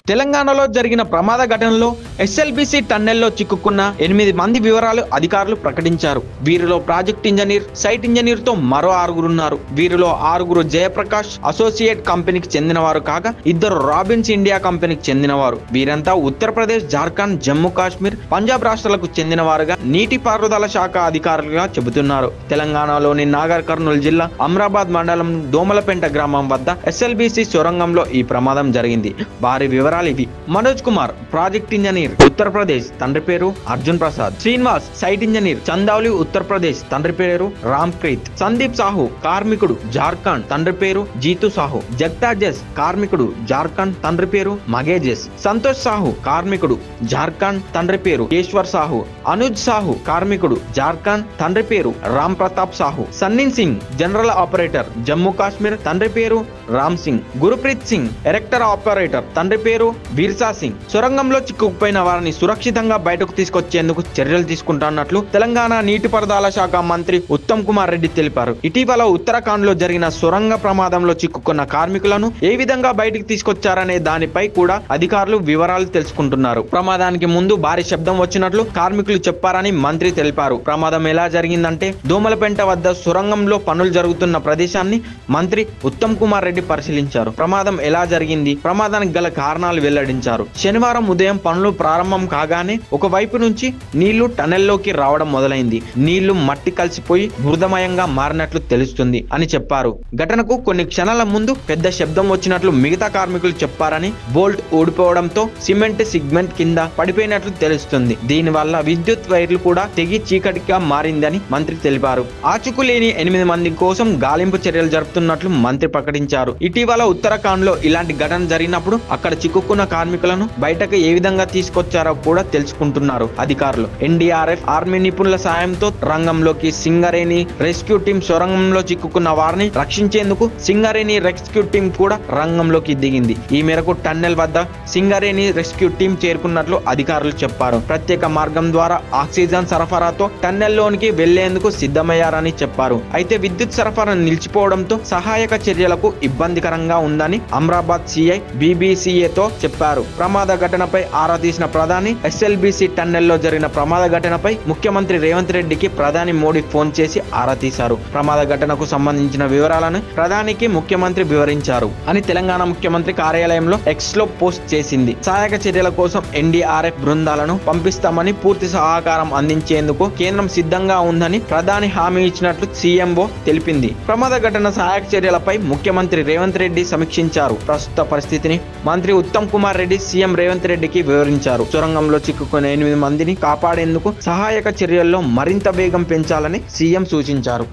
తెలంగాణలో జరిగిన ప్రమాద ఘటనలో ఎస్ఎల్బీసీ టన్నెల్లో చిక్కుకున్న 8 మంది వివరాలు అధికారులు ప్రకటించారు. వీరిలో ప్రాజెక్ట్ ఇంజనీర్, సైట్ ఇంజనీర్ తో మరో 6 ఉన్నారు. వీరిలో 6 జయప్రకాష్ అసోసియేట్ కంపెనీకి చెందినవారు కాగా 2 రాబిన్స్ ఇండియా కంపెనీకి చెందినవారు. వీరంతా ఉత్తరప్రదేశ్, జార్ఖండ్, జమ్మూ కాశ్మీర్, పంజాబ్ రాష్ట్రాలకు చెందినవారుగా నీటిపారుదల శాఖ అధికారులుగా చెబుతున్నారు. తెలంగాణలోని నాగర్ కర్నూలు జిల్లా అమ్రాబాద్ మండలం దోమలపెంట గ్రామం వద్ద ఎస్ఎల్బీసీ సొరంగంలో ఈ ప్రమాదం జరిగింది. వారి వివరాలు ఇవి. మనోజ్ కుమార్ ప్రాజెక్ట్ ఇంజనీర్, ఉత్తరప్రదేశ్, తండ్రి పేరు అర్జున్ ప్రసాద్. శ్రీనివాస్ సైట్ ఇంజనీర్, చందౌలి, ఉత్తరప్రదేశ్, తండ్రి పేరు రామ్ ప్రీత్. సందీప్ సాహు కార్మికుడు, జార్ఖండ్, తండ్రి పేరు జీతు సాహు. జగ్తాజెస్ కార్మికుడు, జార్ఖండ్, తండ్రి పేరు మగేజెస్. సంతోష్ సాహు కార్మికుడు, జార్ఖండ్, తండ్రి పేరు కేశ్వర్ సాహు. అనుజ్ సాహు కార్మికుడు, జార్ఖండ్, తండ్రి పేరు రామ్ ప్రతాప్ సాహు. సన్నిన్ సింగ్ జనరల్ ఆపరేటర్, జమ్మూ కాశ్మీర్, తండ్రి పేరు రామ్ సింగ్. గురుప్రీత్ సింగ్ ఎరెక్టర్ ఆపరేటర్, తండ్రి పేరు వీర్సా సింగ్. సొరంగంలో చిక్కుకుపోయిన వారిని సురక్షితంగా బయటకు తీసుకొచ్చేందుకు చర్యలు తీసుకుంటున్నట్లు తెలంగాణ నీటిపారుదల శాఖ మంత్రి ఉత్తమ్ కుమార్ రెడ్డి తెలిపారు. ఇటీవల ఉత్తరాఖండ్ లో జరిగిన సొరంగ ప్రమాదంలో చిక్కుకున్న కార్మికులను ఏ విధంగా బయటకు తీసుకొచ్చారనే దానిపై కూడా అధికారులు వివరాలు తెలుసుకుంటున్నారు. ప్రమాదానికి ముందు భారీ శబ్దం వచ్చినట్లు కార్మికులు చెప్పారని మంత్రి తెలిపారు. ప్రమాదం ఎలా జరిగిందంటే దోమలపెంట వద్ద సొరంగంలో పనులు జరుగుతున్న ప్రదేశాన్ని మంత్రి ఉత్తమ్ కుమార్ రెడ్డి పరిశీలించారు. ప్రమాదం ఎలా జరిగింది, ప్రమాదానికి గల కారణాలు వెల్లడించారు. శనివారం ఉదయం పనులు ప్రారంభం కాగానే ఒకవైపు నుంచి నీళ్లు టనెల్లోకి రావడం మొదలైంది. నీళ్లు మట్టి కలిసిపోయి బురదమయంగా మారినట్లు తెలుస్తుంది అని చెప్పారు. ఘటనకు కొన్ని క్షణాల ముందు పెద్ద శబ్దం వచ్చినట్లు మిగతా కార్మికులు చెప్పారని, బోల్ట్ ఊడిపోవడంతో సిమెంట్ సిగ్మెంట్ కింద పడిపోయినట్లు తెలుస్తుంది. దీనివల్ల విద్యుత్ వైర్లు కూడా తెగి చీకటిగా మారిందని మంత్రి తెలిపారు. ఆచూకులేని 8 మంది కోసం గాలింపు చర్యలు జరుపుతున్నట్లు మంత్రి ప్రకటించారు. ఇటీవల ఉత్తరాఖండ్ లో ఇలాంటి ఘటన జరిగినప్పుడు అక్కడ చిక్కుకున్న కార్మికులను బయటకు ఏ విధంగా తీసుకొచ్చారో కూడా తెలుసుకుంటున్నారు అధికారులు. ఎన్డీఆర్ఎఫ్, ఆర్మీ నిపుణుల సాయంతో రంగంలోకి సింగరేణి రెస్క్యూ టీం సొరంగంలో చిక్కుకున్న వారిని రక్షించేందుకు సింగరేణి రెస్క్యూ టీం కూడా రంగంలోకి దిగింది. ఈ మేరకు టన్నెల్ వద్ద సింగరేణి రెస్క్యూ టీం చేరుకున్నట్లు అధికారులు చెప్పారు. ప్రత్యేక మార్గం ద్వారా ఆక్సిజన్ సరఫరాతో టన్నెల్లోనికి వెళ్లేందుకు సిద్ధమయ్యారని చెప్పారు. అయితే విద్యుత్ సరఫరా నిలిచిపోవడంతో సహాయక చర్యలకు ఇబ్బందికరంగా ఉందని అమ్రాబాద్ సిఐ బీబీసీఏతో చెప్పారు. ప్రమాద ఘటనపై ఆరా తీసిన ప్రధాని ఎస్ఎల్బీసీ టన్నెల్లో జరిగిన ప్రమాద ఘటనపై ముఖ్యమంత్రి రేవంత్ రెడ్డికి ప్రధాని మోడీ ఫోన్ చేసి ఆరా తీశారు. ప్రమాద ఘటనకు సంబంధించిన వివరాలను ప్రధానికి ముఖ్యమంత్రి వివరించారు అని తెలంగాణ ముఖ్యమంత్రి కార్యాలయంలో ఎక్స్ లో పోస్ట్ చేసింది. సహాయక చర్యల కోసం ఎన్డీఆర్ఎఫ్ బృందాలను పంపిస్తామని, పూర్తి సహకారం అందించేందుకు కేంద్రం సిద్ధంగా ఉందని ప్రధాని హామీ ఇచ్చినట్లు సీఎంఓ తెలిపింది. ప్రమాద ఘటన సహాయక చర్యలపై ముఖ్యమంత్రి రేవంత్ రెడ్డి సమీక్షించారు. ప్రస్తుత పరిస్థితిని మంత్రి ఉత్తమ్ కుమార్ రెడ్డి సీఎం రేవంత్ రెడ్డికి వివరించారు. సొరంగంలో చిక్కుకున్న 8 మందిని కాపాడేందుకు సహాయక చర్యల్లో మరింత వేగం పెంచాలని సీఎం సూచించారు.